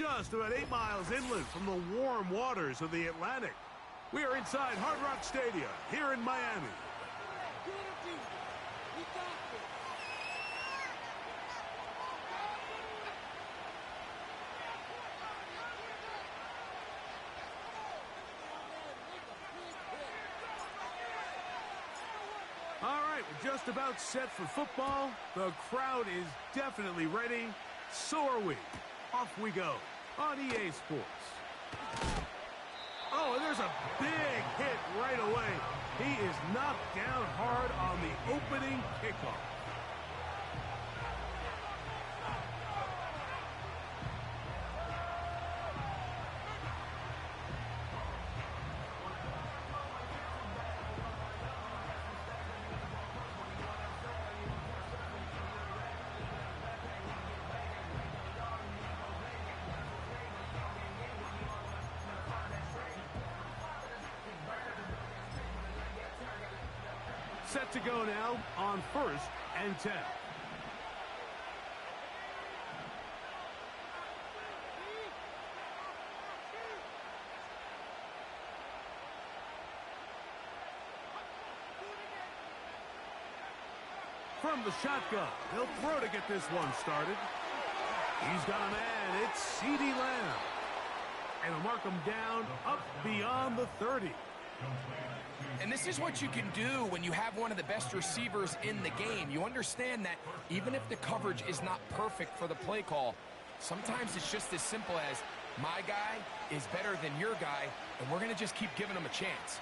just about 8 miles inland from the warm waters of the Atlantic. We are inside Hard Rock Stadium here in Miami. All right, we're just about set for football. The crowd is definitely ready. So are we. Off we go on EA Sports. Oh, and there's a big hit right away. He is knocked down hard on the opening kickoff. Set to go now on 1st and 10. From the shotgun, he'll throw to get this one started. He's got a man, it's C.D. Lamb. And he'll mark him down up beyond the 30. And this is what you can do when you have one of the best receivers in the game. You understand that even if the coverage is not perfect for the play call, sometimes it's just as simple as my guy is better than your guy, and we're going to just keep giving him a chance.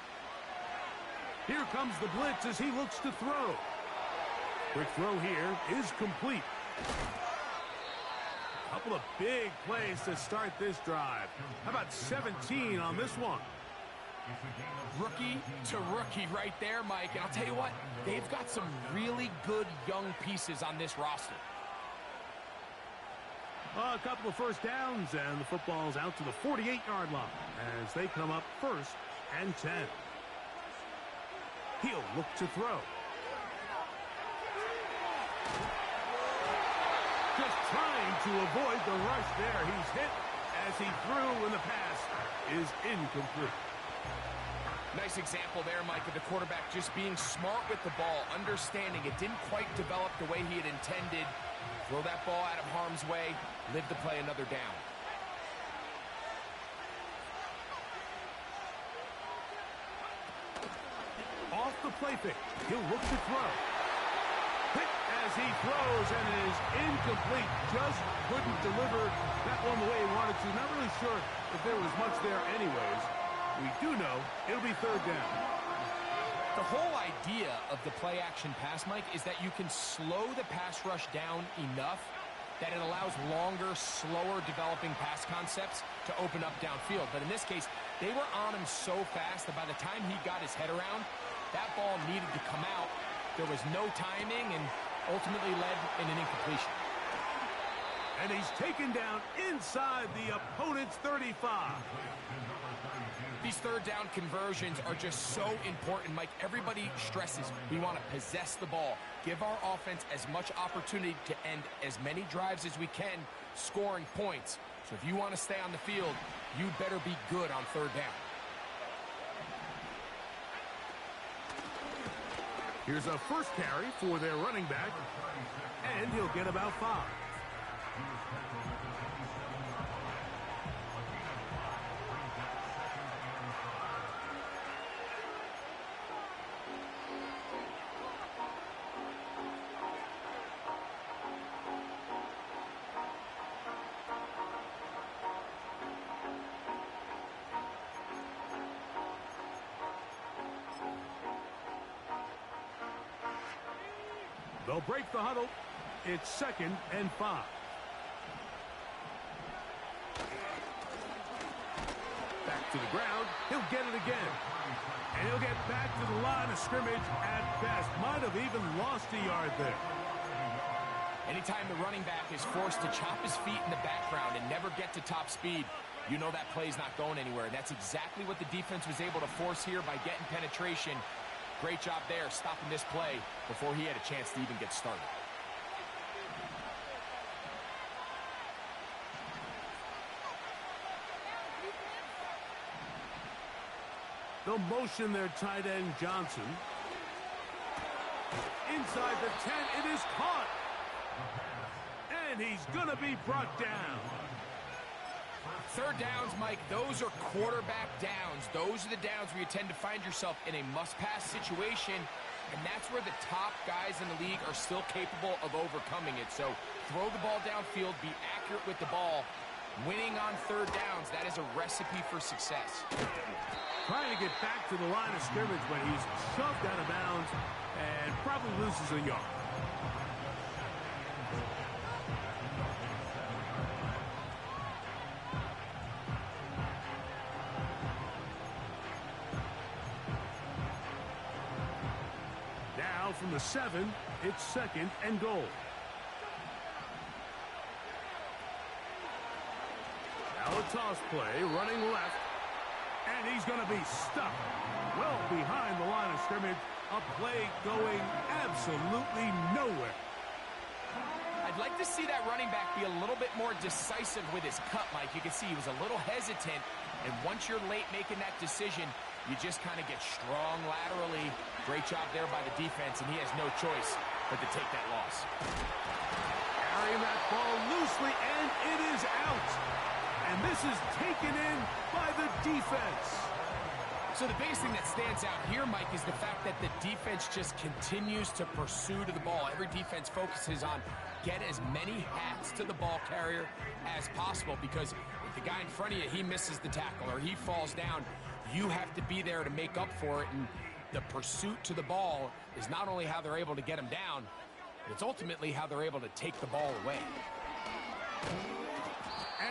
Here comes the blitz as he looks to throw. Quick throw here is complete. A couple of big plays to start this drive. How about 17 on this one? Rookie to rookie right there, Mike. And I'll tell you what, they've got some really good young pieces on this roster. A couple of first downs, and the football's out to the 48-yard line as they come up 1st and 10. He'll look to throw. Just trying to avoid the rush there. He's hit as he threw, and the pass is incomplete. Nice example there, Mike, of the quarterback just being smart with the ball, understanding it didn't quite develop the way he had intended. Throw that ball out of harm's way, live to play another down. Off the play fake, he'll look to throw. Hit as he throws, and it is incomplete. Just couldn't deliver that one the way he wanted to. Not really sure if there was much there anyways. We do know it'll be 3rd down. The whole idea of the play-action pass, Mike, is that you can slow the pass rush down enough that it allows longer, slower developing pass concepts to open up downfield. But in this case, they were on him so fast that by the time he got his head around, that ball needed to come out. There was no timing and ultimately led in an incompletion. And he's taken down inside the opponent's 35. These 3rd down conversions are just so important, Mike. Everybody stresses we want to possess the ball, give our offense as much opportunity to end as many drives as we can, scoring points. So if you want to stay on the field, you better be good on 3rd down. Here's a first carry for their running back, and he'll get about 5. They'll break the huddle. It's 2nd and 5. Back to the ground. He'll get it again. And he'll get back to the line of scrimmage at best. Might have even lost a yard there. Anytime the running back is forced to chop his feet in the background and never get to top speed, you know that play's not going anywhere. That's exactly what the defense was able to force here by getting penetration. Great job there, stopping this play before he had a chance to even get started. They'll motion their tight end Johnson. Inside the 10, it is caught. And he's going to be brought down. Third downs, Mike, those are quarterback downs. Those are the downs where you tend to find yourself in a must-pass situation, and that's where the top guys in the league are still capable of overcoming it. So throw the ball downfield, be accurate with the ball. Winning on third downs, that is a recipe for success. Trying to get back to the line of scrimmage when he's shoved out of bounds and probably loses a yard. Now from the 7, it's 2nd and goal. Now a toss play, running left. And he's going to be stuck well behind the line of scrimmage. A play going absolutely nowhere. I'd like to see that running back be a little bit more decisive with his cut, Mike. You can see he was a little hesitant, and once you're late making that decision, you just kind of get strong laterally. Great job there by the defense, and he has no choice but to take that loss. Carrying that ball loosely, and it is out. And this is taken in by the defense. So the biggest thing that stands out here, Mike, is the fact that the defense just continues to pursue to the ball. Every defense focuses on get as many hats to the ball carrier as possible, because if the guy in front of you, he misses the tackle or he falls down, you have to be there to make up for it. And the pursuit to the ball is not only how they're able to get him down, but it's ultimately how they're able to take the ball away.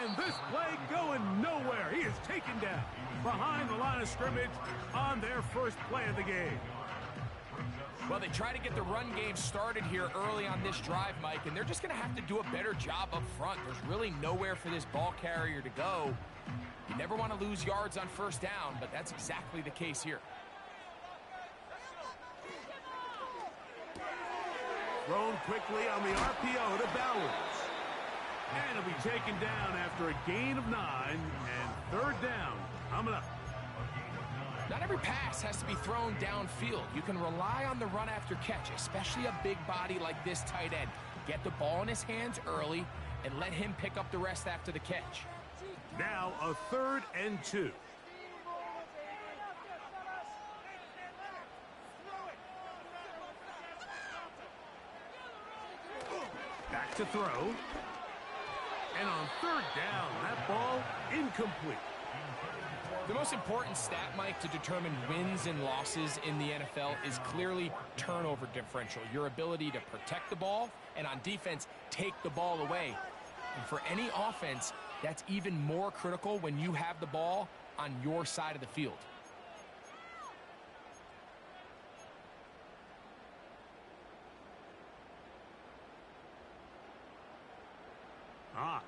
And this play going nowhere. He is taken down behind the line of scrimmage on their first play of the game. Well, they try to get the run game started here early on this drive, Mike, and they're just going to have to do a better job up front. There's really nowhere for this ball carrier to go. You never want to lose yards on first down, but that's exactly the case here. Thrown quickly on the RPO to Bowers. And it'll be taken down after a gain of 9, and third down coming up. Not every pass has to be thrown downfield. You can rely on the run after catch, especially a big body like this tight end. Get the ball in his hands early and let him pick up the rest after the catch. Now a 3rd and 2. Back to throw. And on 3rd down, that ball incomplete. The most important stat, Mike, to determine wins and losses in the NFL is clearly turnover differential, your ability to protect the ball, and on defense, take the ball away. And for any offense, that's even more critical when you have the ball on your side of the field.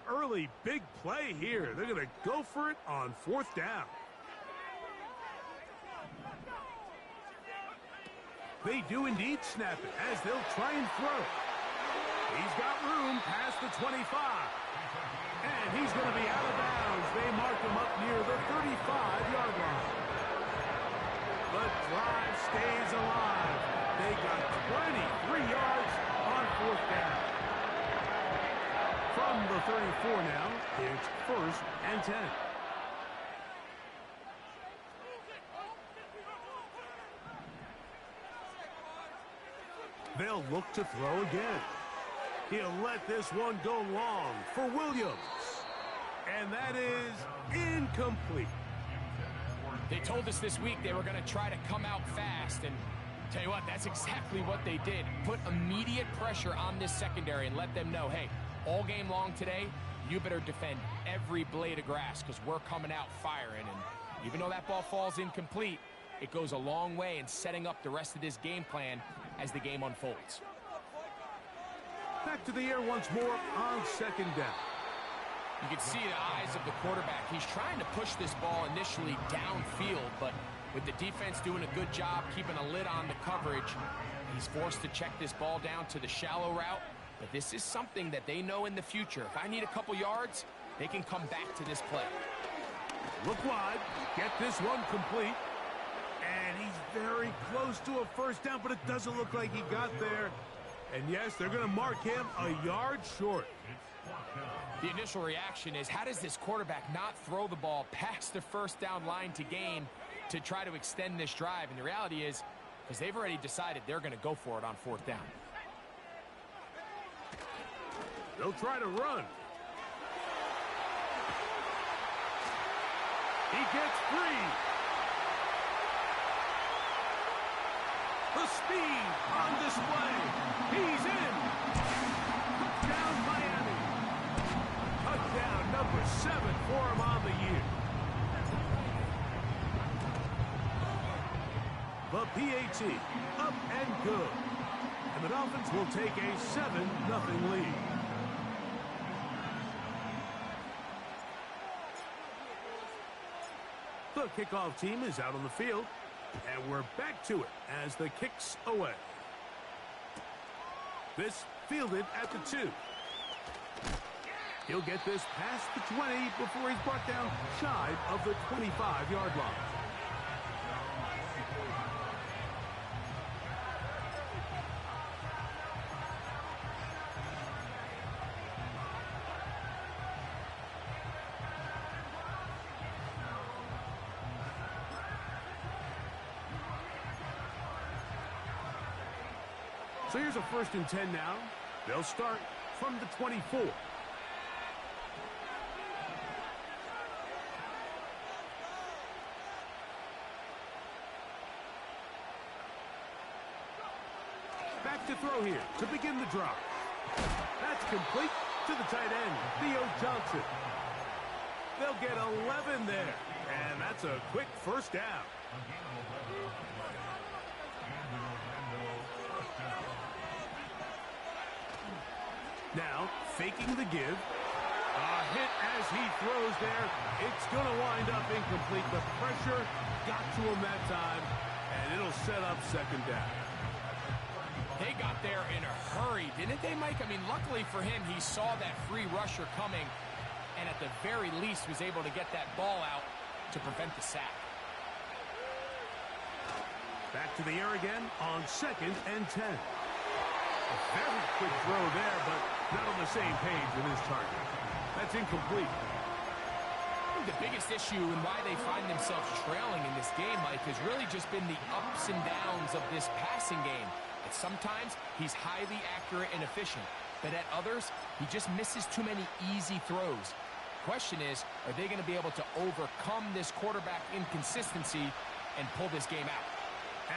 Early big play here. They're going to go for it on 4th down. They do indeed snap it as they'll try and throw. He's got room past the 25. And he's going to be out of bounds. They mark him up near the 35-yard line. The drive stays alive. They got 23 yards on 4th down. From the 34 now, it's 1st and 10. They'll look to throw again. He'll let this one go long for Williams. And that is incomplete. They told us this week they were going to try to come out fast, and tell you what, that's exactly what they did. Put immediate pressure on this secondary and let them know, hey, all game long today, you better defend every blade of grass because we're coming out firing. And even though that ball falls incomplete, it goes a long way in setting up the rest of this game plan as the game unfolds. Back to the air once more on 2nd down. You can see the eyes of the quarterback. He's trying to push this ball initially downfield, but with the defense doing a good job keeping a lid on the coverage, he's forced to check this ball down to the shallow route. But this is something that they know in the future. If I need a couple yards, they can come back to this play. Look wide. Get this one complete. And he's very close to a first down, but it doesn't look like he got there. And yes, they're going to mark him a yard short. The initial reaction is, how does this quarterback not throw the ball past the first down line to gain to try to extend this drive? And the reality is, because they've already decided they're going to go for it on fourth down. They'll try to run. He gets free. The speed on display. He's in. Touchdown, Miami. Touchdown number 7 for him on the year. The PAT up and good. And the Dolphins will take a 7-0 lead. The kickoff team is out on the field, and we're back to it as the kick's away. This fielded at the 2. He'll get this past the 20 before he's brought down shy of the 25-yard line. So here's a 1st and 10 now. They'll start from the 24. Back to throw here to begin the drive. That's complete to the tight end, Theo Johnson. They'll get 11 there, and that's a quick first down. Now, faking the give. A hit as he throws there. It's going to wind up incomplete. The pressure got to him that time, and it'll set up 2nd down. They got there in a hurry, didn't they, Mike? I mean, luckily for him, he saw that free rusher coming, and at the very least was able to get that ball out to prevent the sack. Back to the air again on 2nd and 10. A very quick throw there, but not on the same page with his target. That's incomplete. I think the biggest issue and why they find themselves trailing in this game, Mike, has really just been the ups and downs of this passing game. And sometimes he's highly accurate and efficient, but at others, he just misses too many easy throws. Question is, are they going to be able to overcome this quarterback inconsistency and pull this game out?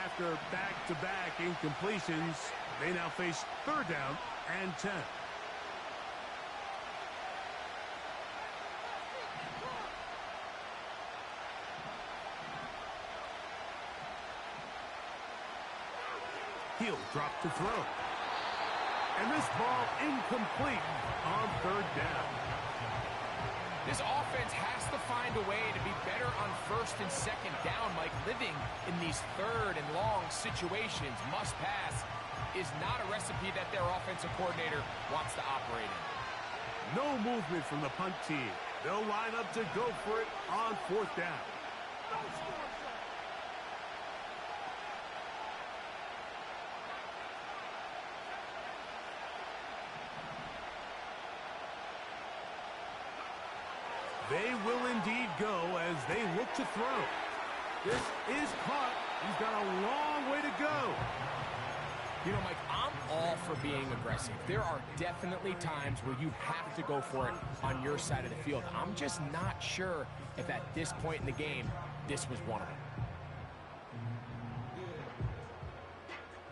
After back-to-back incompletions, they now face 3rd down and 10. He'll drop to throw. And this ball incomplete on 3rd down. This offense has to find a way to be better on 1st and 2nd down, Mike. Living in these 3rd and long situations, must pass, is not a recipe that their offensive coordinator wants to operate in. No movement from the punt team. They'll line up to go for it on 4th down. They will indeed go as they look to throw. This is caught. He's got a long way to go. You know, Mike, I'm all for being aggressive. There are definitely times where you have to go for it on your side of the field. I'm just not sure if at this point in the game, this was one of them.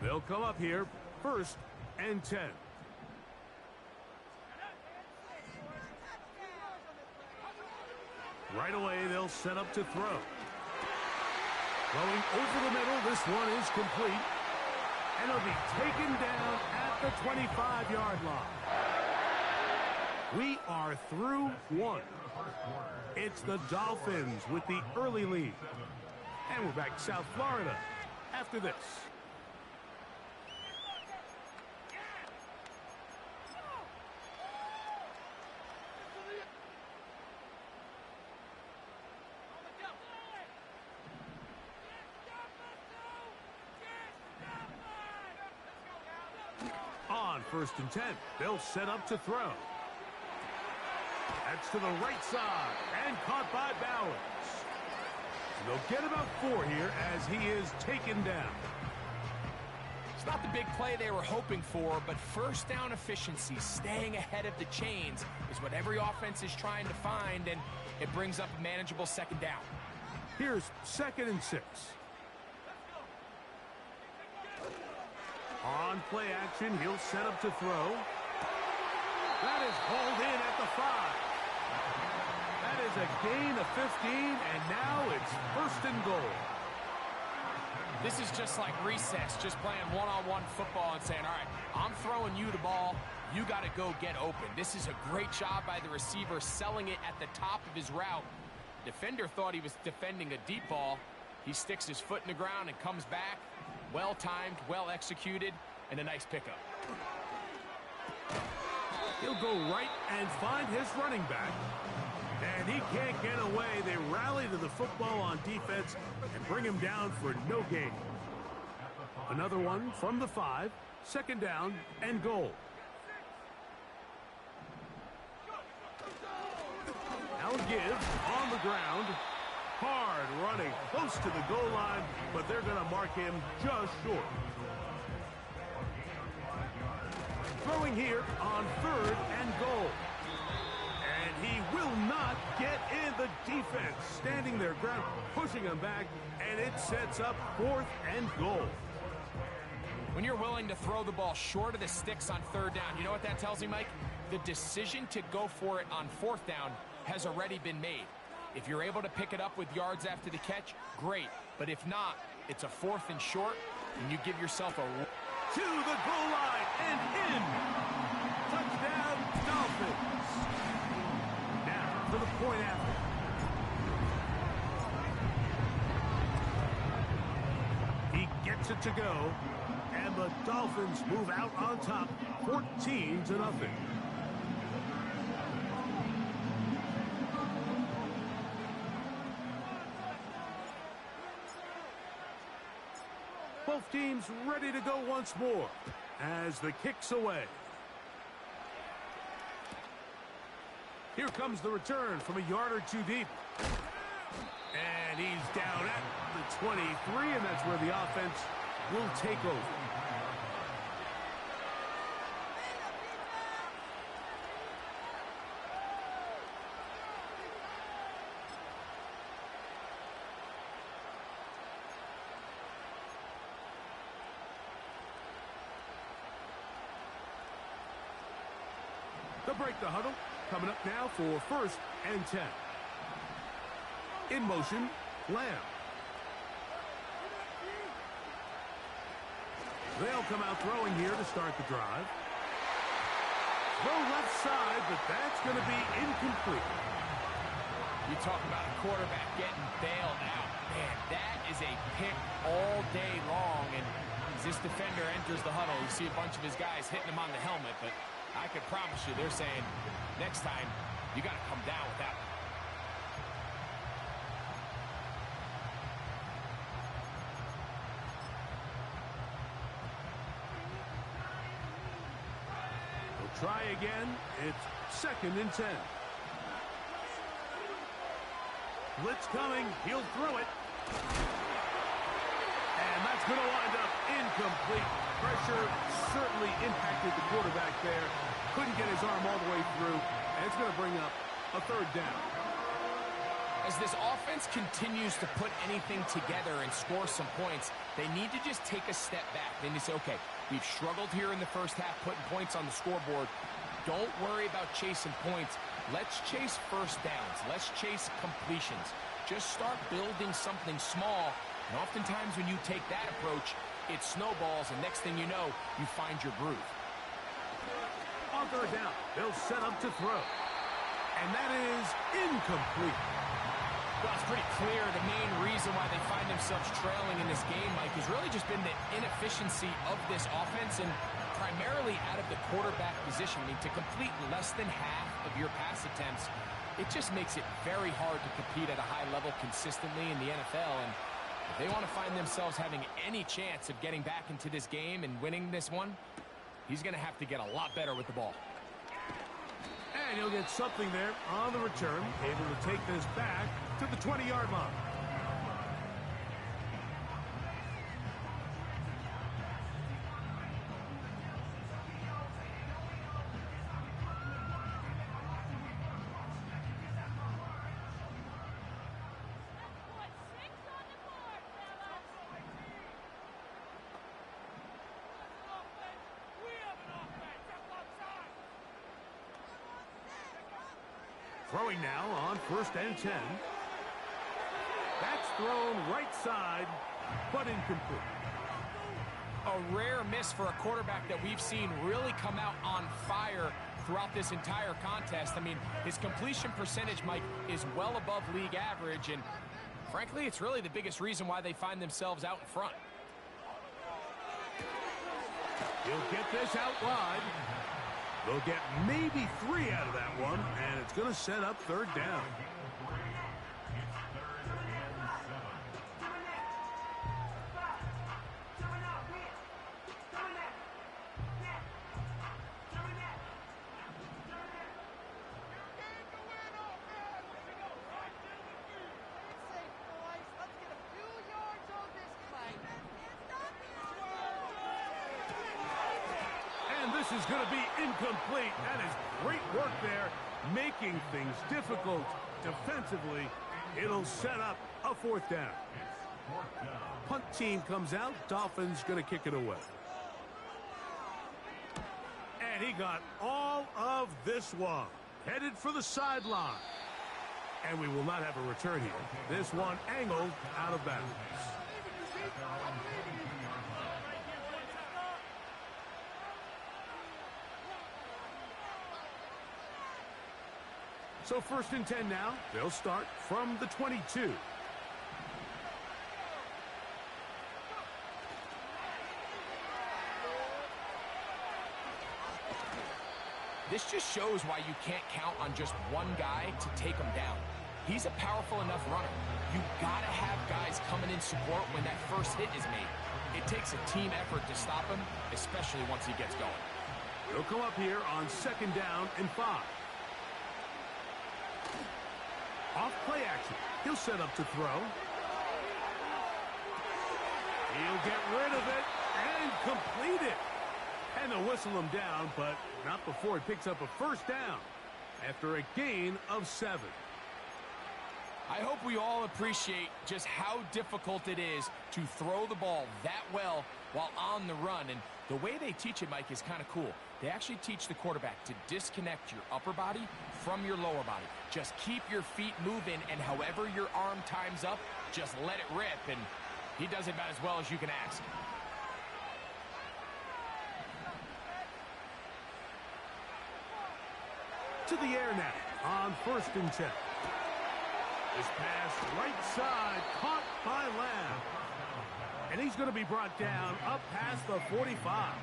They'll come up here, 1st and 10. Right away, they'll set up to throw. Throwing over the middle, this one is complete. And it'll be taken down at the 25-yard line. We are through 1. It's the Dolphins with the early lead. And we're back to South Florida after this. first and 10. They'll set up to throw. That's to the right side and caught by Bowers. They'll get about 4 here as he is taken down. It's not the big play they were hoping for, but first down efficiency, staying ahead of the chains, is what every offense is trying to find, and it brings up a manageable second down. Here's 2nd and 6. On play action, he'll set up to throw. That is hauled in at the 5. That is a gain of 15, and now it's 1st and goal. This is just like recess, just playing one-on-one football and saying, all right, I'm throwing you the ball. You got to go get open. This is a great job by the receiver selling it at the top of his route. Defender thought he was defending a deep ball. He sticks his foot in the ground and comes back. Well-timed, well-executed, and a nice pickup. He'll go right and find his running back. And he can't get away. They rally to the football on defense and bring him down for no gain. Another one from the 5. 2nd down and goal. Now give on the ground. Hard running close to the goal line, but they're going to mark him just short. Throwing here on 3rd and goal. And he will not get in. The defense standing their ground, pushing him back, and it sets up 4th and goal. When you're willing to throw the ball short of the sticks on 3rd down, you know what that tells me, Mike? The decision to go for it on 4th down has already been made. If you're able to pick it up with yards after the catch, great. But if not, it's a 4th and short, and you give yourself a... To the goal line and in. Touchdown, Dolphins. Now for the point after. He gets it to go, and the Dolphins move out on top, 14-0. Both teams ready to go once more as the kick's away. Here comes the return from a yard or 2 deep. And he's down at the 23, and that's where the offense will take over. They'll break the huddle. Coming up now for 1st and 10. In motion, Lamb. They'll come out throwing here to start the drive. Throw left side, but that's going to be incomplete. You talk about a quarterback getting bailed out. Man, that is a pick all day long. And as this defender enters the huddle, you see a bunch of his guys hitting him on the helmet, but I can promise you they're saying, next time, you got to come down with that one. We'll try again. It's 2nd and 10. Blitz coming. He'll throw it. And that's going to wind up incomplete. Pressure certainly impacted the quarterback there. Couldn't get his arm all the way through. And it's going to bring up a 3rd down. As this offense continues to put anything together and score some points, they need to just take a step back. They need to say, okay, we've struggled here in the first half putting points on the scoreboard. Don't worry about chasing points. Let's chase first downs. Let's chase completions. Just start building something small. And oftentimes when you take that approach, it snowballs, and next thing you know, you find your groove. On 3rd down, they'll set up to throw. And that is incomplete. Well, it's pretty clear the main reason why they find themselves trailing in this game, Mike, has really just been the inefficiency of this offense and primarily out of the quarterback position. I mean, to complete less than half of your pass attempts, it just makes it very hard to compete at a high level consistently in the NFL. And if they want to find themselves having any chance of getting back into this game and winning this one, He's going to have to get a lot better with the ball. And he'll get something there on the return, able to take this back to the 20-yard line. Throwing now on 1st and 10. That's thrown right side, but incomplete. A rare miss for a quarterback that we've seen really come out on fire throughout this entire contest. I mean, his completion percentage, Mike, is well above league average, and frankly, it's really the biggest reason why they find themselves out in front. He'll get this out wide. They'll get maybe 3 out of that one, and it's going to set up 3rd down. This is going to be incomplete. That is great work there, making things difficult defensively. It'll set up a 4th down. Punt team comes out. Dolphins going to kick it away. And he got all of this one. Headed for the sideline. And we will not have a return here. This one angled out of bounds. So 1st and 10 now. They'll start from the 22. This just shows why you can't count on just one guy to take him down. He's a powerful enough runner. You gotta have guys coming in support when that first hit is made. It takes a team effort to stop him, especially once he gets going. He'll come up here on 2nd down and 5. Off play action. He'll set up to throw. He'll get rid of it and complete it. And they'll whistle him down, but not before he picks up a 1st down after a gain of 7. I hope we all appreciate just how difficult it is to throw the ball that well while on the run. And the way they teach it, Mike, is kind of cool. They actually teach the quarterback to disconnect your upper body from your lower body. Just keep your feet moving, and however your arm times up, just let it rip. And he does it about as well as you can ask. To the air now on 1st and 10. This pass right side caught by Lamb. And he's going to be brought down up past the 45.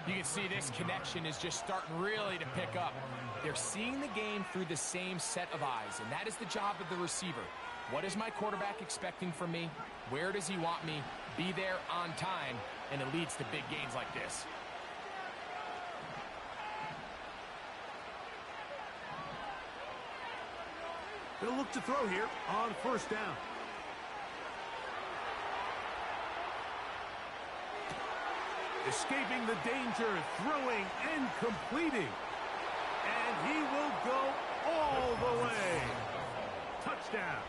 You can see this connection is just starting really to pick up. They're seeing the game through the same set of eyes, and that is the job of the receiver. What is my quarterback expecting from me? Where does he want me? Be there on time, and it leads to big gains like this. They'll look to throw here on 1st down. Escaping the danger, throwing and completing. And he will go all the way. Touchdown.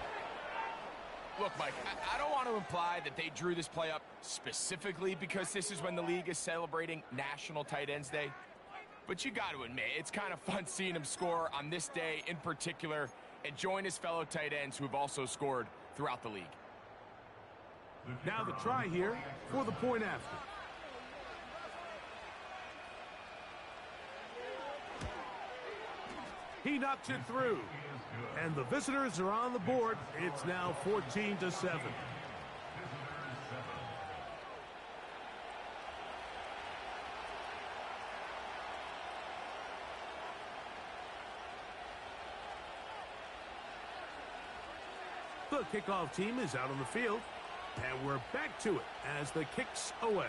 Look, Mike, I don't want to imply that they drew this play up specifically because this is when the league is celebrating National Tight Ends Day. But you got to admit, it's kind of fun seeing him score on this day in particular and join his fellow tight ends who have also scored throughout the league. Now the try here for the point after. He knocks it through. And the visitors are on the board. It's now 14-7. The kickoff team is out on the field. And we're back to it as the kick's away.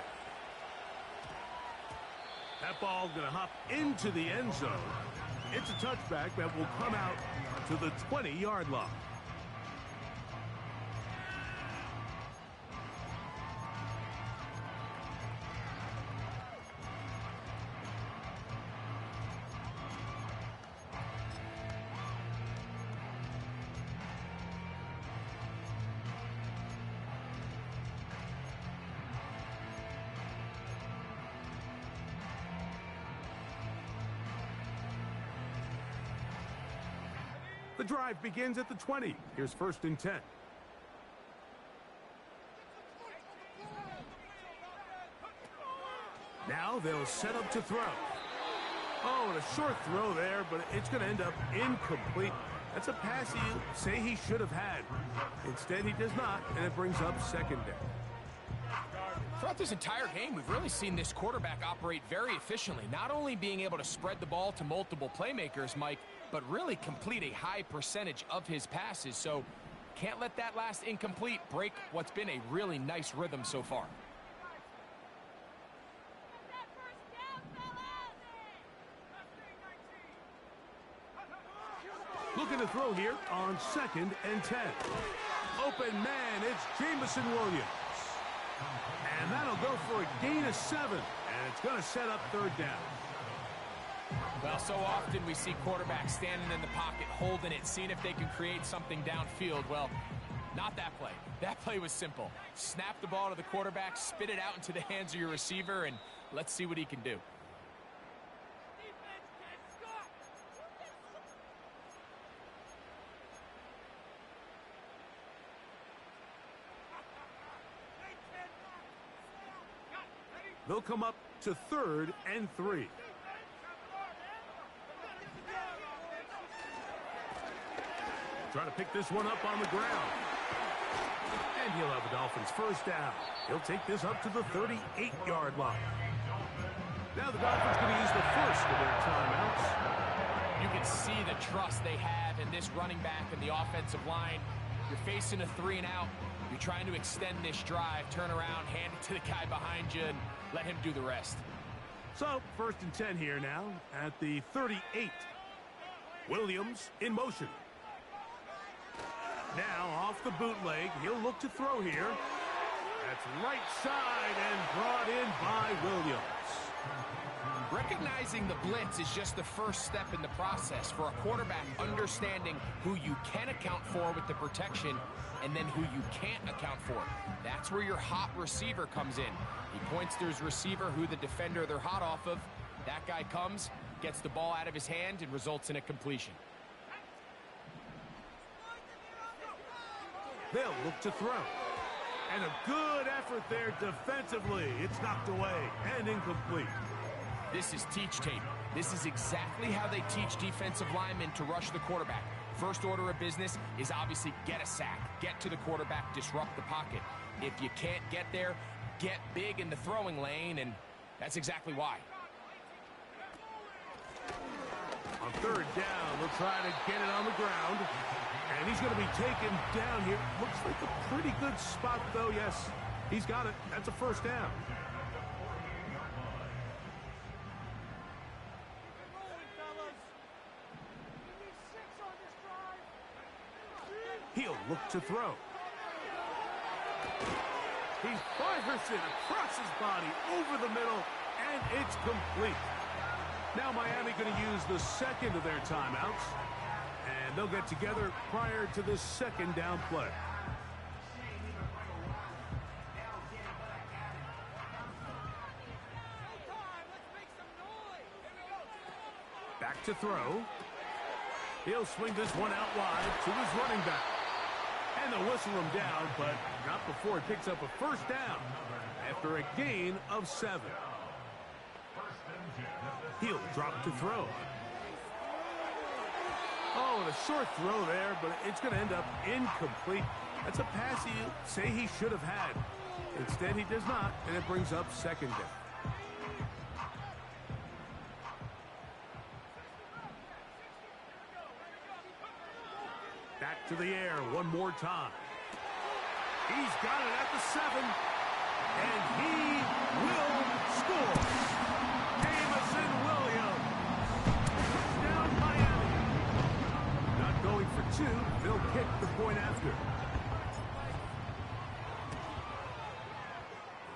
That ball going to hop into the end zone. It's a touchback that will come out to the 20-yard line. The drive begins at the 20. Here's 1st and 10. Now they'll set up to throw. Oh, and a short throw there, but it's going to end up incomplete. That's a pass you say he should have had. Instead, he does not, and it brings up 2nd down. Throughout this entire game, we've really seen this quarterback operate very efficiently, not only being able to spread the ball to multiple playmakers, Mike, but really complete a high percentage of his passes. So can't let that last incomplete break what's been a really nice rhythm so far. Looking to throw here on 2nd and 10. Open man, it's Jamison Williams. And that'll go for a gain of 7. And it's going to set up 3rd down. Well, so often we see quarterbacks standing in the pocket, holding it, seeing if they can create something downfield. Well, not that play. That play was simple. Snap the ball to the quarterback, spit it out into the hands of your receiver, and let's see what he can do. They'll come up to 3rd and 3. Trying to pick this one up on the ground. And he'll have a Dolphins 1st down. He'll take this up to the 38-yard line. Now the Dolphins going to use the 1st of their timeouts. You can see the trust they have in this running back and the offensive line. You're facing a 3 and out. You're trying to extend this drive, turn around, hand it to the guy behind you, and let him do the rest. So, 1st and 10 here now at the 38. Williams in motion. Now off the bootleg, he'll look to throw here. That's right side and brought in by Williams. Recognizing the blitz is just the first step in the process for a quarterback, understanding who you can account for with the protection and then who you can't account for. That's where your hot receiver comes in. He points to his receiver, who the defender they're hot off of. That guy comes, gets the ball out of his hand, and results in a completion. They'll look to throw. And a good effort there defensively. It's knocked away and incomplete. This is teach tape. This is exactly how they teach defensive linemen to rush the quarterback. First order of business is obviously get a sack, get to the quarterback, disrupt the pocket. If you can't get there, get big in the throwing lane, and that's exactly why. On 3rd down, they'll try to get it on the ground. And he's going to be taken down here. Looks like a pretty good spot, though. Yes, he's got it. That's a 1st down. He'll look to throw. He fires it across his body over the middle, and it's complete. Now Miami going to use the 2nd of their timeouts, and they'll get together prior to this 2nd down play. Back to throw. He'll swing this one out wide to his running back. And they'll whistle him down, but not before he picks up a 1st down after a gain of 7. He'll drop to throw. Oh, and a short throw there, but it's going to end up incomplete. That's a pass you say he should have had. Instead, he does not, and it brings up 2nd down. Back to the air one more time. He's got it at the 7, and he will score. Game Going for two, they'll kick the point after.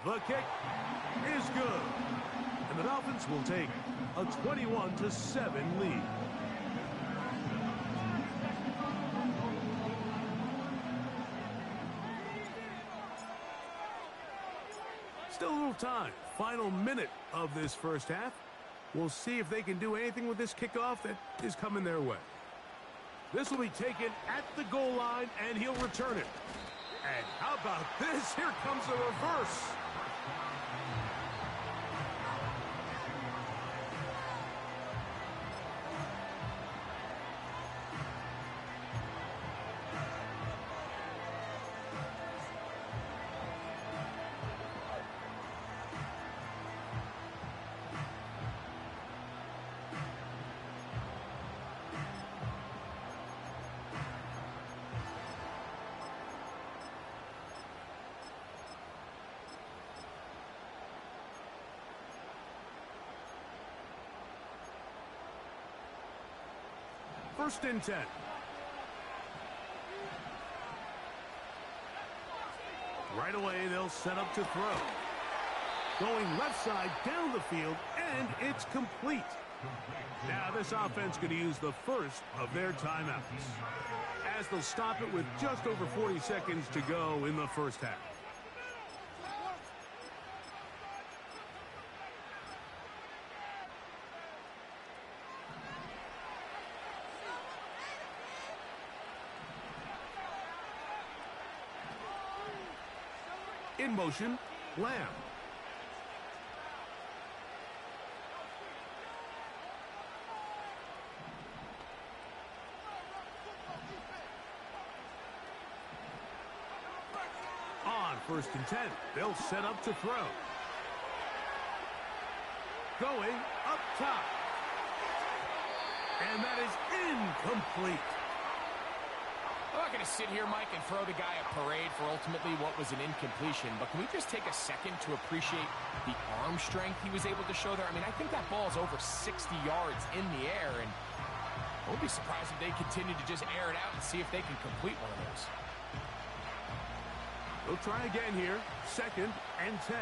The kick is good. And the Dolphins will take a 21-7 lead. Still a little time. Final minute of this first half. We'll see if they can do anything with this kickoff that is coming their way. This will be taken at the goal line, and he'll return it. And how about this? Here comes a reverse. First and 10. Right away, they'll set up to throw. Going left side down the field, and it's complete. Now this offense going to use the first of their timeouts, as they'll stop it with just over 40 seconds to go in the first half. In motion, Lamb. On first and 10, they'll set up to throw. Going up top. And that is incomplete. I'm not going to sit here, Mike, and throw the guy a parade for ultimately what was an incompletion, but can we just take a second to appreciate the arm strength he was able to show there? I mean, I think that ball is over 60 yards in the air, and I won't be surprised if they continue to just air it out and see if they can complete one of those. They'll try again here. Second and 10.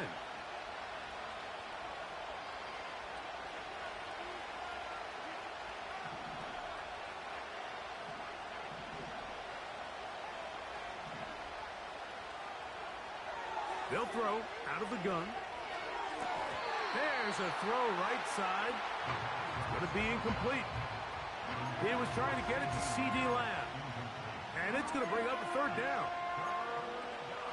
They'll throw out of the gun. There's a throw right side. It's going to be incomplete. He was trying to get it to C.D. Lamb. And it's going to bring up a third down.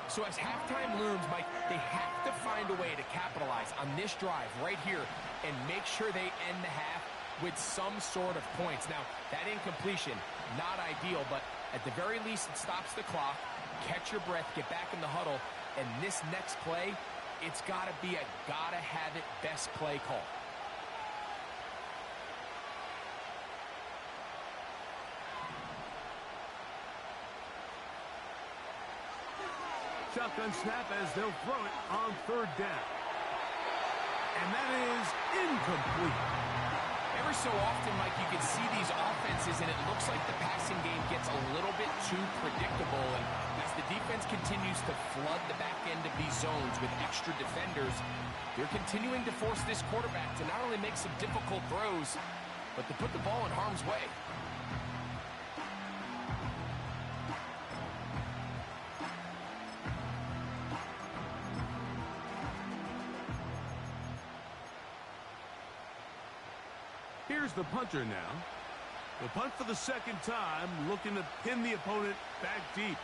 So as halftime looms, Mike, they have to find a way to capitalize on this drive right here and make sure they end the half with some sort of points. Now, that incompletion, not ideal, but at the very least it stops the clock. Catch your breath, get back in the huddle. And this next play, it's got to be a gotta-have-it best play call. Shotgun snap as they'll throw it on third down. And that is incomplete. Every so often, Mike, you can see these offenses, and it looks like the passing game gets a little bit too predictable. And as the defense continues to flood the back end of these zones with extra defenders, they're continuing to force this quarterback to not only make some difficult throws, but to put the ball in harm's way. Here's the punter now. The punt for the second time, looking to pin the opponent back deep.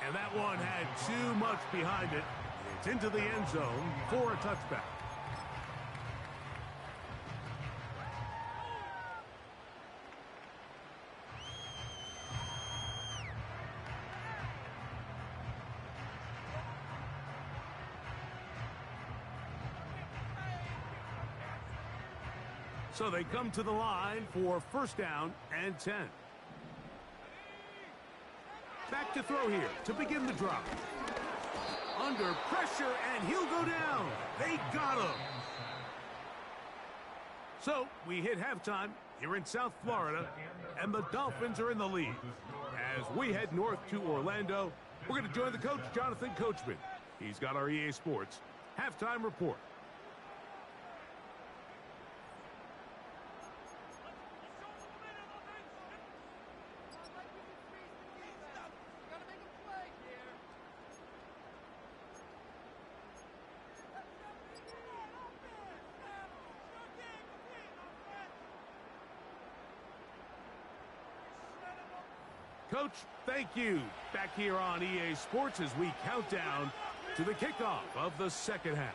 And that one had too much behind it. It's into the end zone for a touchback. So they come to the line for first down and 10. Back to throw here to begin the drop. Under pressure, and he'll go down. They got him. So we hit halftime here in South Florida, and the Dolphins are in the lead. As we head north to Orlando, we're going to join the coach, Jonathan Coachman. He's got our EA Sports halftime report. Coach, thank you. Back here on EA Sports as we count down to the kickoff of the second half.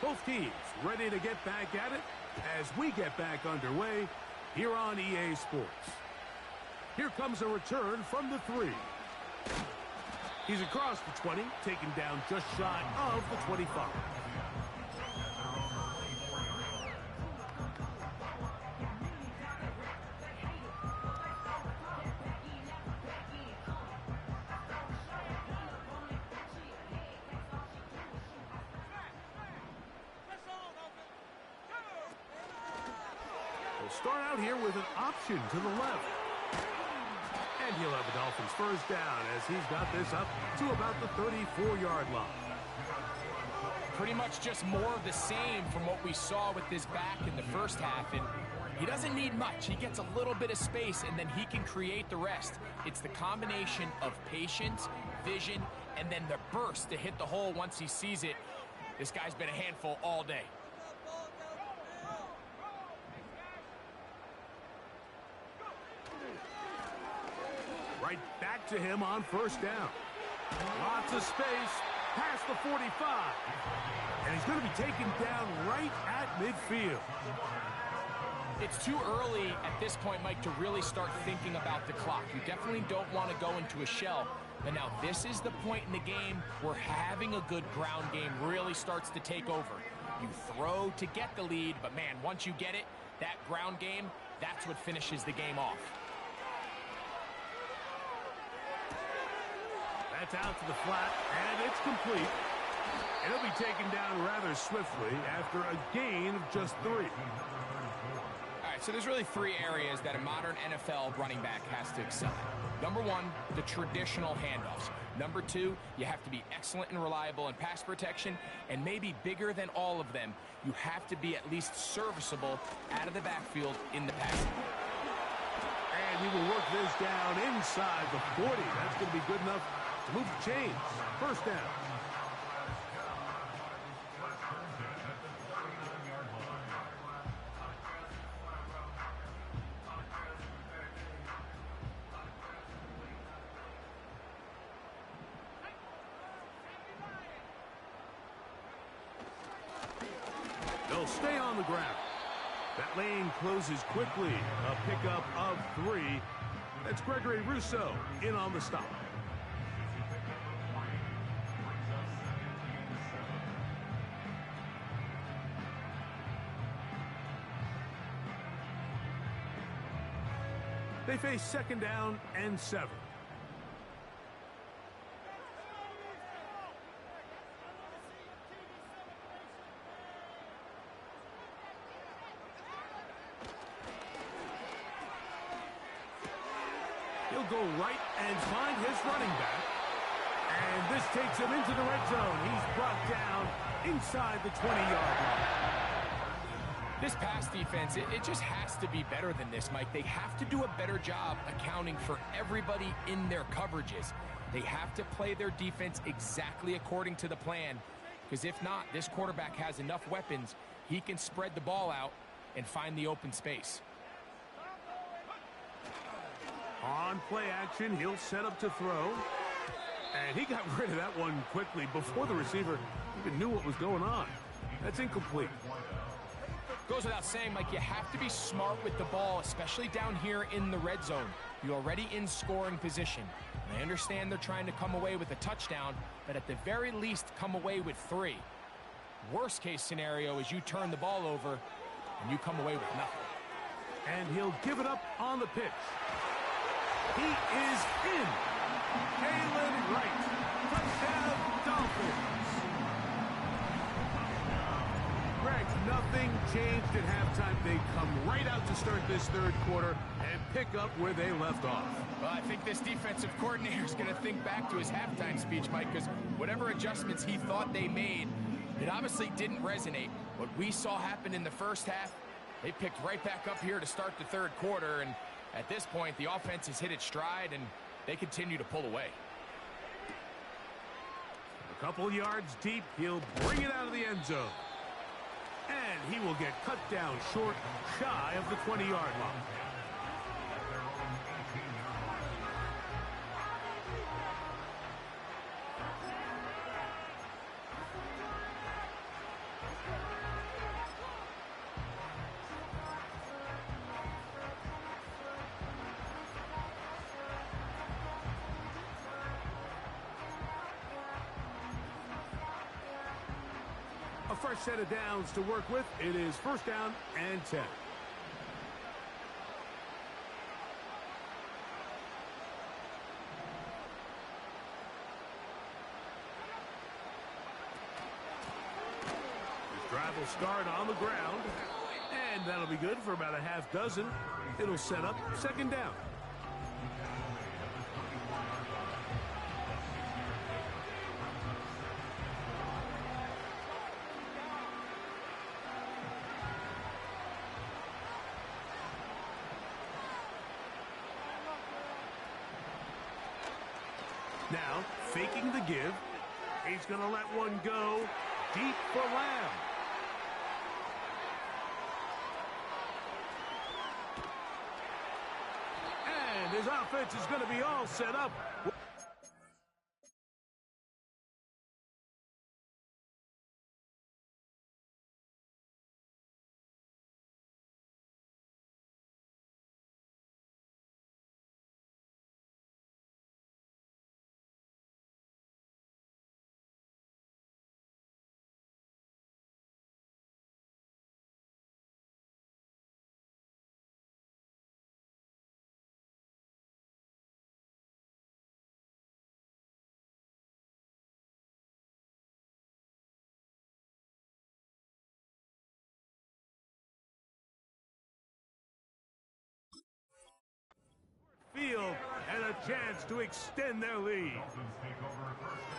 Both teams ready to get back at it as we get back underway here on EA Sports. Here comes a return from the 3. He's across the 20, taken down just shy of the 25. Start out here with an option to the left. And he'll have a Dolphins first down as he's got this up to about the 34-yard line. Pretty much just more of the same from what we saw with this back in the first half. And he doesn't need much. He gets a little bit of space, and then he can create the rest. It's the combination of patience, vision, and then the burst to hit the hole once he sees it. This guy's been a handful all day. Right back to him on first down. Lots of space past the 45. And he's going to be taken down right at midfield. It's too early at this point, Mike, to really start thinking about the clock. You definitely don't want to go into a shell. But now this is the point in the game where having a good ground game really starts to take over. You throw to get the lead, but man, once you get it, that ground game, that's what finishes the game off. That's out to the flat, and it's complete. And he'll be taken down rather swiftly after a gain of just 3. All right, so there's really 3 areas that a modern NFL running back has to excel at. Number 1, the traditional handoffs. Number 2, you have to be excellent and reliable in pass protection. And maybe bigger than all of them, you have to be at least serviceable out of the backfield in the passing. And he will work this down inside the 40. That's going to be good enough to move the chains. First down. They'll stay on the ground. That lane closes quickly. A pickup of 3. That's Gregory Rousseau in on the stop. They face second down and 7. He'll go right and find his running back. And this takes him into the red zone. He's brought down inside the 20-yard line. This pass defense, it just has to be better than this, Mike. They have to do a better job accounting for everybody in their coverages. They have to play their defense exactly according to the plan, because if not, this quarterback has enough weapons. He can spread the ball out and find the open space. On play action, he'll set up to throw. And he got rid of that one quickly before the receiver even knew what was going on. That's incomplete. Goes without saying, Mike, you have to be smart with the ball, especially down here in the red zone. You're already in scoring position. And I understand they're trying to come away with a touchdown, but at the very least, come away with 3. Worst case scenario is you turn the ball over and you come away with nothing. And he'll give it up on the pitch. He is in. Kalen Wright. Touchdown, Dolphins. Greg, nothing changed at halftime. They come right out to start this third quarter and pick up where they left off. Well, I think this defensive coordinator is going to think back to his halftime speech, Mike, because whatever adjustments he thought they made, it obviously didn't resonate. What we saw happen in the first half, they picked right back up here to start the third quarter, and at this point, the offense has hit its stride, and they continue to pull away. A couple yards deep, he'll bring it out of the end zone. And he will get cut down short, shy of the 20-yard line. A fresh set of downs to work with. It is first down and 10. This drive will start on the ground, and that'll be good for about a half dozen. It'll set up second down. Now, faking the give. He's going to let one go deep for Lamb. And his offense is going to be all set up. Field and a chance to extend their lead.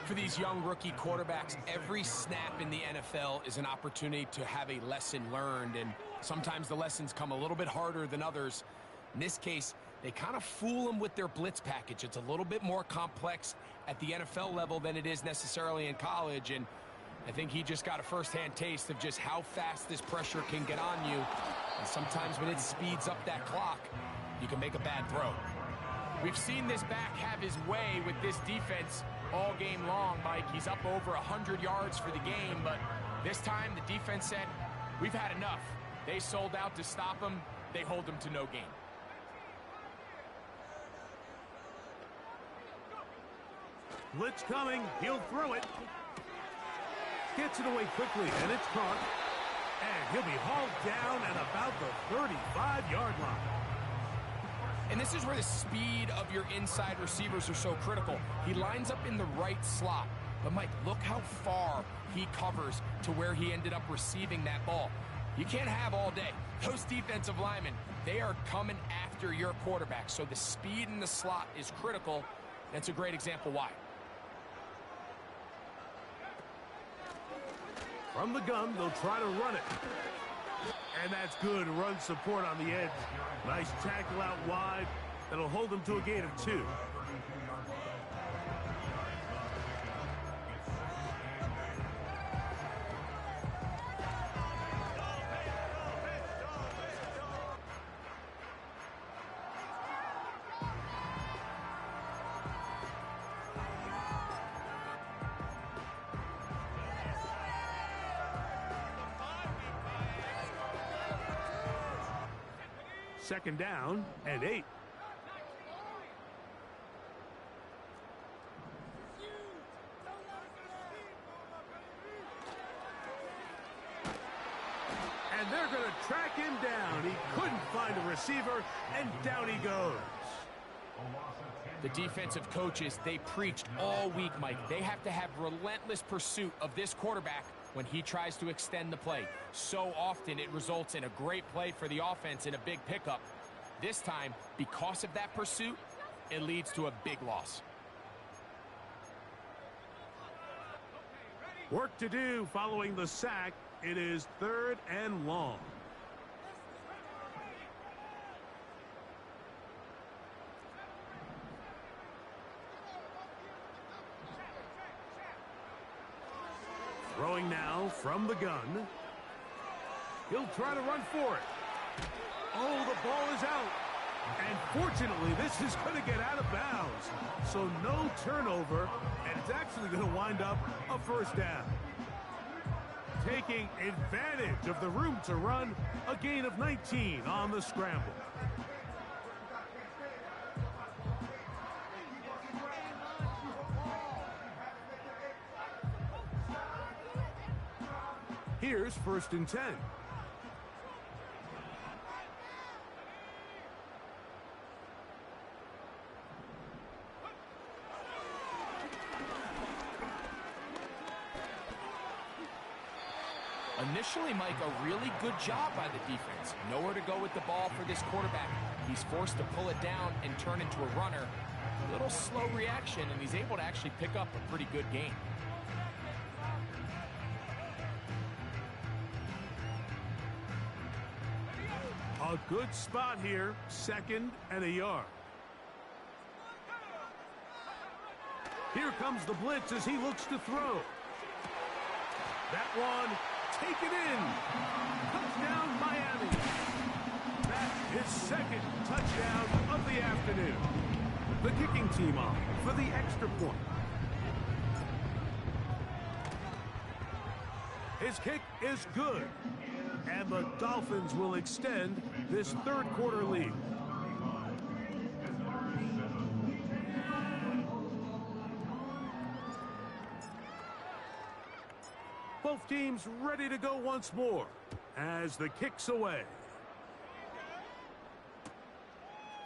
For these young rookie quarterbacks, every snap in the NFL is an opportunity to have a lesson learned, and sometimes the lessons come a little bit harder than others. In this case, they kind of fool them with their blitz package. It's a little bit more complex at the NFL level than it is necessarily in college, and I think he just got a first-hand taste of just how fast this pressure can get on you. And sometimes when it speeds up that clock, you can make a bad throw. We've seen this back have his way with this defense all game long, Mike. He's up over 100 yards for the game, but this time the defense said, we've had enough. They sold out to stop him. They hold him to no gain. Blitz coming. He'll throw it. Gets it away quickly, and it's caught. And he'll be hauled down at about the 35-yard line. And this is where the speed of your inside receivers are so critical. He lines up in the right slot. But, Mike, look how far he covers to where he ended up receiving that ball. You can't have all day. Those defensive linemen, they are coming after your quarterback. So the speed in the slot is critical. That's a great example why. From the gun, they'll try to run it. And that's good run support on the edge. Nice tackle out wide. That'll hold them to a gain of 2. Second down and 8. And they're going to track him down. He couldn't find a receiver, and down he goes. The defensive coaches, they preached all week, Mike. They have to have relentless pursuit of this quarterback when he tries to extend the play. So often it results in a great play for the offense and a big pickup. This time, because of that pursuit, it leads to a big loss. Work to do following the sack. It is 3rd and long. Throwing now from the gun. He'll try to run for it. Oh, the ball is out. And fortunately, this is going to get out of bounds. So no turnover, and it's actually going to wind up a first down. Taking advantage of the room to run, a gain of 19 on the scramble. Here's 1st and 10. Initially, Mike, a really good job by the defense. Nowhere to go with the ball for this quarterback. He's forced to pull it down and turn into a runner. A little slow reaction, and he's able to actually pick up a pretty good gain. A good spot here, 2nd and a yard. Here comes the blitz as he looks to throw. That one, taken in. Touchdown, Miami. That is 2nd touchdown of the afternoon. The kicking team on for the extra point. His kick is good. And the Dolphins will extend this 3rd quarter lead. Both teams ready to go once more as the kick's away.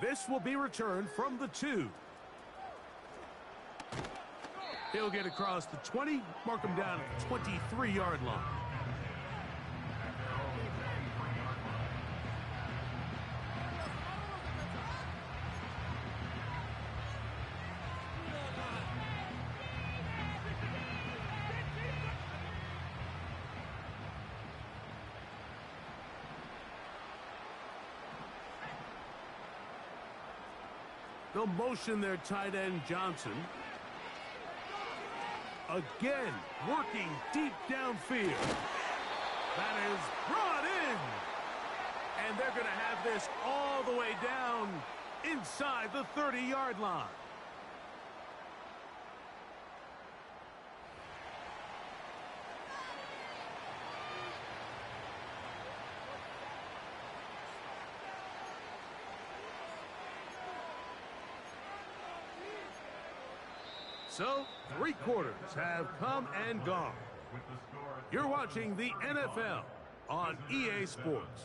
This will be returned from the 2. He'll get across the 20, mark him down at the 23-yard line. They'll motion their tight end, Johnson. Again, working deep downfield. That is brought in. And they're going to have this all the way down inside the 30-yard line. So, 3 quarters have come and gone. You're watching the NFL on EA Sports.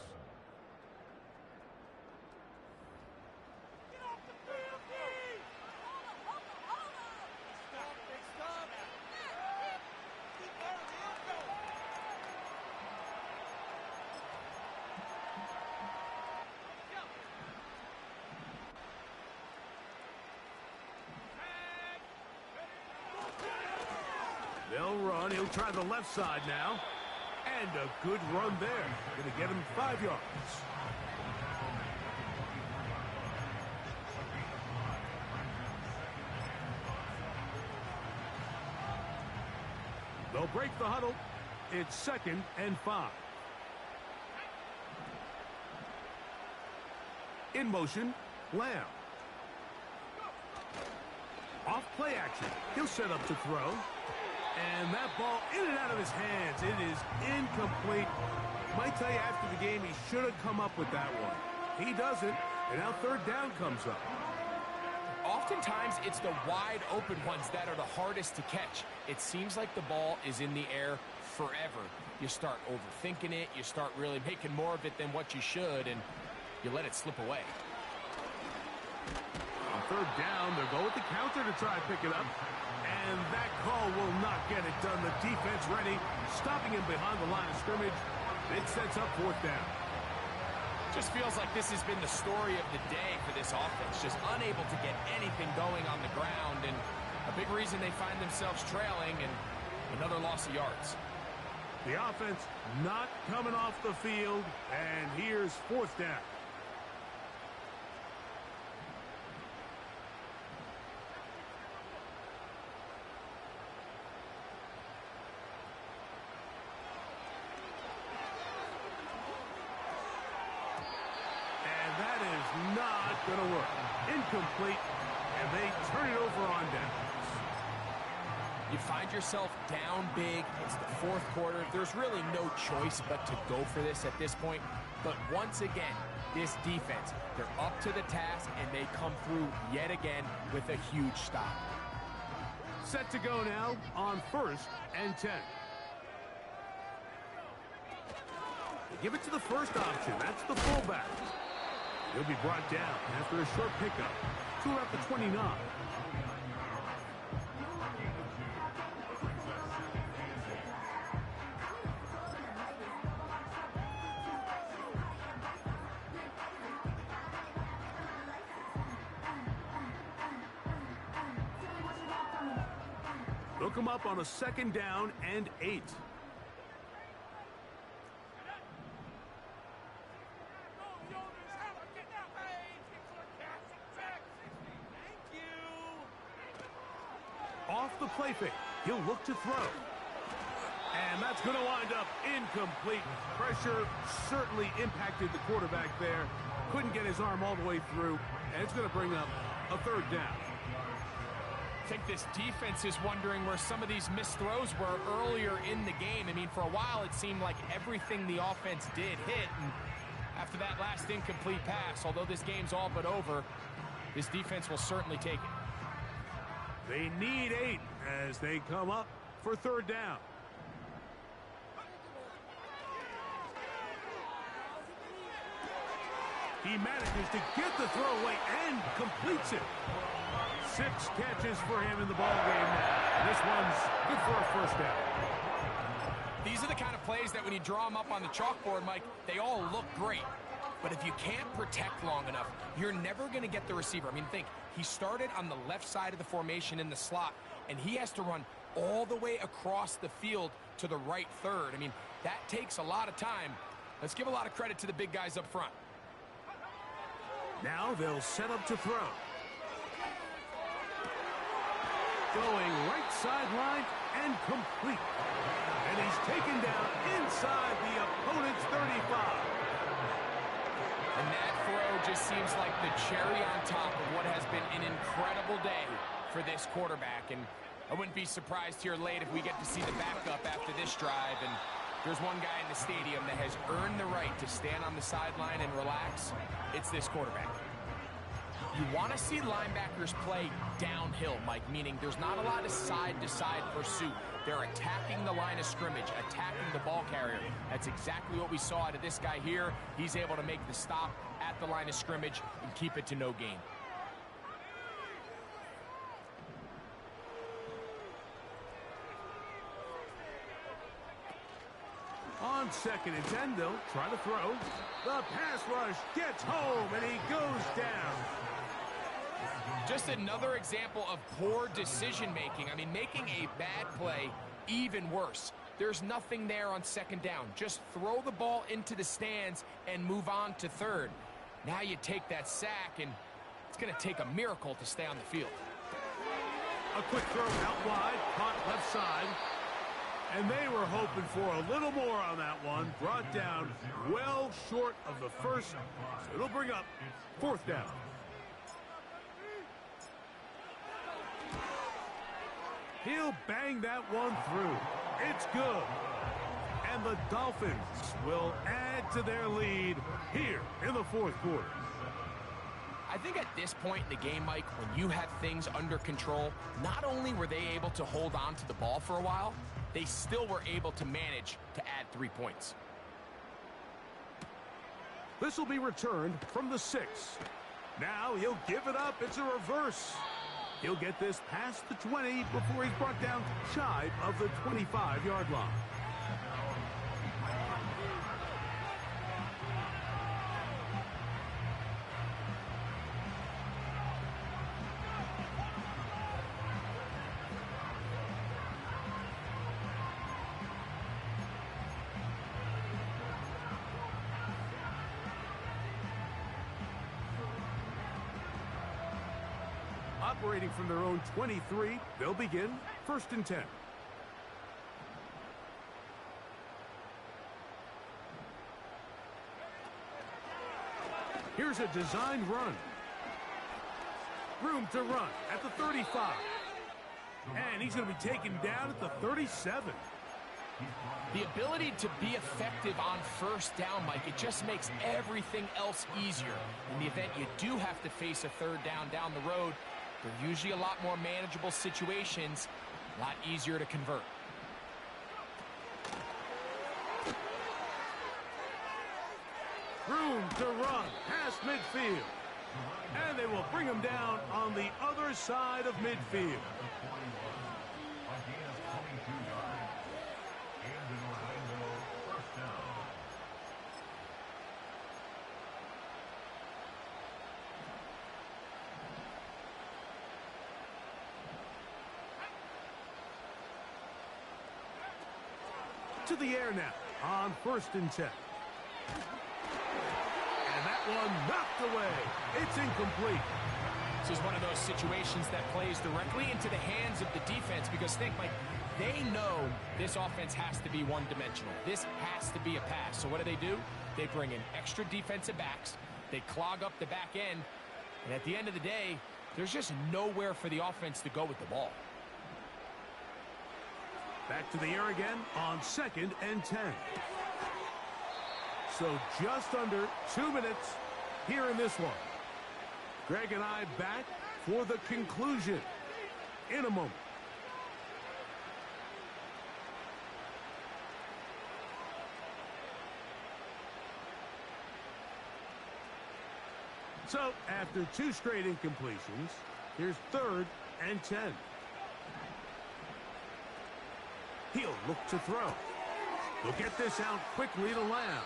They'll run. He'll try the left side now. And a good run there. Going to get him 5 yards. They'll break the huddle. It's 2nd and 5. In motion, Lamb. Off play action. He'll set up to throw. And that ball in and out of his hands. It is incomplete. Might tell you after the game he should have come up with that one. He doesn't, and now 3rd down comes up. Oftentimes, it's the wide open ones that are the hardest to catch. It seems like the ball is in the air forever. You start overthinking it. You start really making more of it than what you should, and you let it slip away. On third down, they'll go with the counter to try and pick it up. And that call will not get it done. The defense ready, stopping him behind the line of scrimmage. It sets up fourth down. Just feels like this has been the story of the day for this offense. Just unable to get anything going on the ground. And a big reason they find themselves trailing and another loss of yards. The offense not coming off the field. And here's fourth down. Not going to work. Incomplete, and they turn it over on downs. You find yourself down big. It's the fourth quarter. There's really no choice but to go for this at this point. But once again, this defense, they're up to the task, and they come through yet again with a huge stop. Set to go now on 1st and 10. They give it to the first option. That's the fullback. He'll be brought down after a short pickup to about the 29. Look him up on a 2nd down and 8. Off the play fake. He'll look to throw. And that's going to wind up incomplete. Pressure certainly impacted the quarterback there. Couldn't get his arm all the way through. And it's going to bring up a 3rd down. I think this defense is wondering where some of these missed throws were earlier in the game. I mean, for a while, it seemed like everything the offense did hit. And after that last incomplete pass, although this game's all but over, this defense will certainly take it. They need 8 as they come up for 3rd down. He manages to get the throw away and completes it. 6 catches for him in the ballgame now. This one's good for a 1st down. These are the kind of plays that when you draw them up on the chalkboard, Mike, they all look great. But if you can't protect long enough, you're never going to get the receiver. I mean, think, he started on the left side of the formation in the slot, and he has to run all the way across the field to the right third. I mean, that takes a lot of time. Let's give a lot of credit to the big guys up front. Now they'll set up to throw. Going right sideline and complete. And he's taken down inside the opponent's 35. And that throw just seems like the cherry on top of what has been an incredible day for this quarterback. And I wouldn't be surprised here late if we get to see the backup after this drive. And there's one guy in the stadium that has earned the right to stand on the sideline and relax. It's this quarterback. You want to see linebackers play downhill, Mike, meaning there's not a lot of side-to-side pursuit. They're attacking the line of scrimmage, attacking the ball carrier. That's exactly what we saw out of this guy here. He's able to make the stop at the line of scrimmage and keep it to no gain. On 2nd and 10, they'll try to throw. The pass rush gets home, and he goes down. Just another example of poor decision-making. I mean, making a bad play even worse. There's nothing there on 2nd down. Just throw the ball into the stands and move on to 3rd. Now you take that sack, and it's going to take a miracle to stay on the field. A quick throw out wide, caught left side. And they were hoping for a little more on that one. Brought down well short of the first. So it'll bring up 4th down. He'll bang that one through. It's good. And the Dolphins will add to their lead here in the 4th quarter. I think at this point in the game, Mike, when you have things under control, not only were they able to hold on to the ball for a while, they still were able to manage to add 3 points. This will be returned from the 6. Now he'll give it up. It's a reverse. He'll get this past the 20 before he's brought down shy of the 25-yard line. Operating from their own 23, they'll begin 1st and 10. Here's a designed run. Room to run at the 35. And he's going to be taken down at the 37. The ability to be effective on 1st down, Mike, it just makes everything else easier. In the event you do have to face a 3rd down the road, they're usually a lot more manageable situations, a lot easier to convert. Room to run past midfield. And they will bring him down on the other side of midfield. To the air now on 1st and 10. And that one knocked away. It's incomplete. This is one of those situations that plays directly into the hands of the defense because think, Mike, they know this offense has to be one-dimensional. This has to be a pass. So what do? They bring in extra defensive backs. They clog up the back end. And at the end of the day, there's just nowhere for the offense to go with the ball. Back to the air again on 2nd and 10. So just under 2 minutes here in this one. Greg and I back for the conclusion in a moment. So after 2 straight incompletions, here's 3rd and 10. He'll look to throw. He'll get this out quickly to Lamb.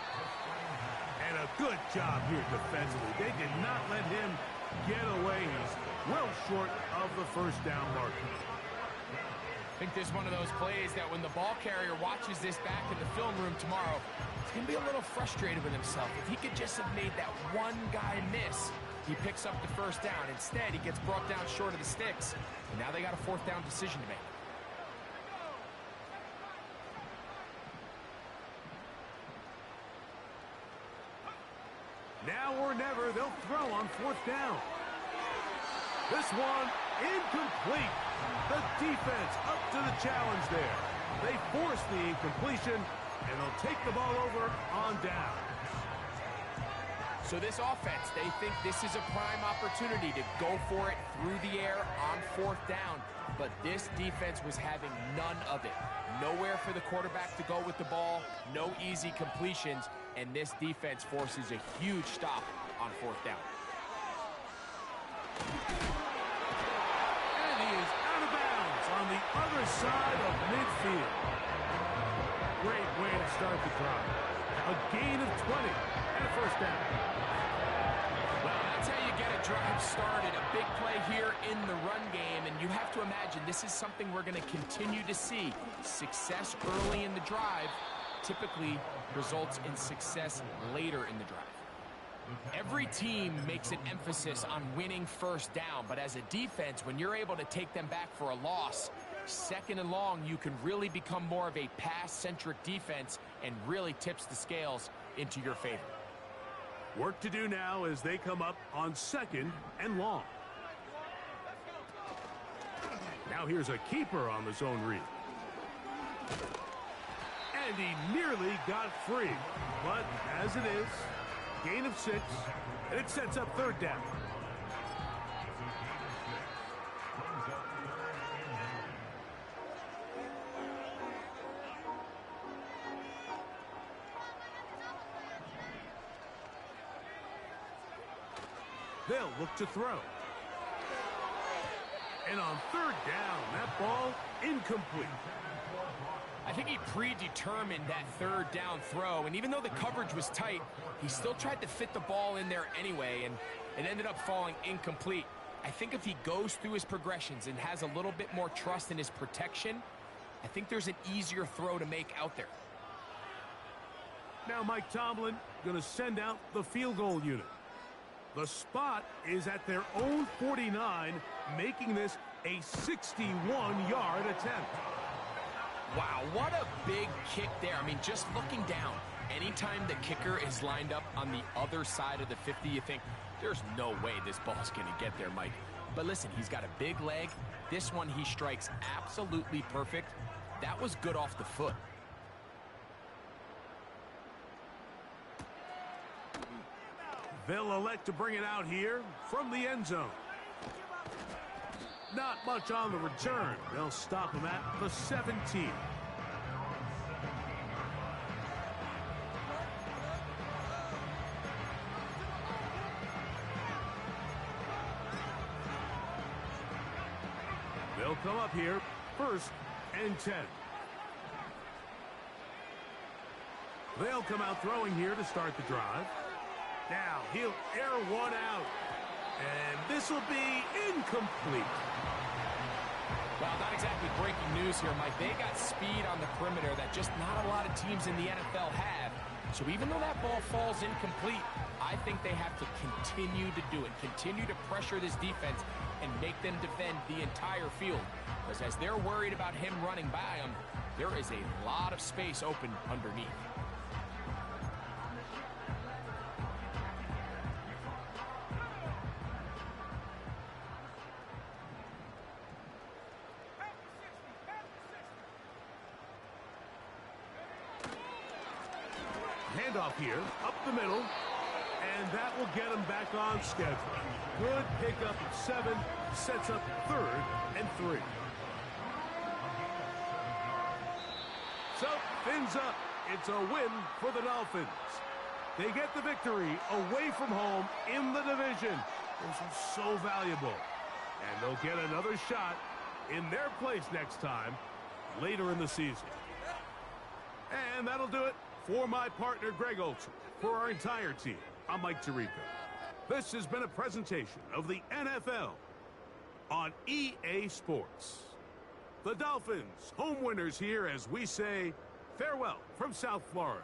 And a good job here defensively. They did not let him get away. He's well short of the 1st down marker. I think this is one of those plays that when the ball carrier watches this back in the film room tomorrow, he's going to be a little frustrated with himself. If he could just have made that one guy miss, he picks up the 1st down. Instead, he gets brought down short of the sticks. And now they got a 4th down decision to make. Now or never, they'll throw on 4th down. This one incomplete. The defense up to the challenge there. They force the incompletion, and they'll take the ball over on down. So this offense, they think this is a prime opportunity to go for it through the air on 4th down. But this defense was having none of it. Nowhere for the quarterback to go with the ball, no easy completions, and this defense forces a huge stop on 4th down. And he is out of bounds on the other side of midfield. Great way to start the drive. A gain of 20 and a 1st down. Well, that's how you get a drive started. A big play here in the run game, and you have to imagine this is something we're going to continue to see. Success early in the drive typically results in success later in the drive. Every team makes an emphasis on winning 1st down, but as a defense, when you're able to take them back for a loss, 2nd and long, you can really become more of a pass-centric defense and really tips the scales into your favor. Work to do now as they come up on 2nd and long. Now here's a keeper on the zone read. And he nearly got free. But as it is, gain of 6, and it sets up 3rd down. They'll look to throw. And on third down, that ball incomplete. I think he predetermined that third down throw, and even though the coverage was tight, he still tried to fit the ball in there anyway, and it ended up falling incomplete. I think if he goes through his progressions and has a little bit more trust in his protection, I think there's an easier throw to make out there. Now Mike Tomlin going to send out the field goal unit. The spot is at their own 49, making this a 61-yard attempt. Wow, what a big kick there. I mean, just looking down, anytime the kicker is lined up on the other side of the 50, you think, there's no way this ball's going to get there, Mike. But listen, he's got a big leg. This one he strikes absolutely perfect. That was good off the foot. They'll elect to bring it out here from the end zone. Not much on the return. They'll stop him at the 17. They'll come up here, 1st and 10. They'll come out throwing here to start the drive. Now he'll air one out, and this will be incomplete. Well, not exactly breaking news here, Mike. They got speed on the perimeter that just not a lot of teams in the NFL have. So even though that ball falls incomplete, I think they have to continue to do it, continue to pressure this defense and make them defend the entire field. Because as they're worried about him running by them, there is a lot of space open underneath. Handoff here, up the middle, and that will get him back on schedule. Good pickup of 7, sets up 3rd and 3. So, fins up. It's a win for the Dolphins. They get the victory away from home in the division. This is so valuable. And they'll get another shot in their place next time, later in the season. And that'll do it for my partner, Greg Olson. For our entire team, I'm Mike Tirico. This has been a presentation of the NFL on EA Sports. The Dolphins, home winners here as we say farewell from South Florida.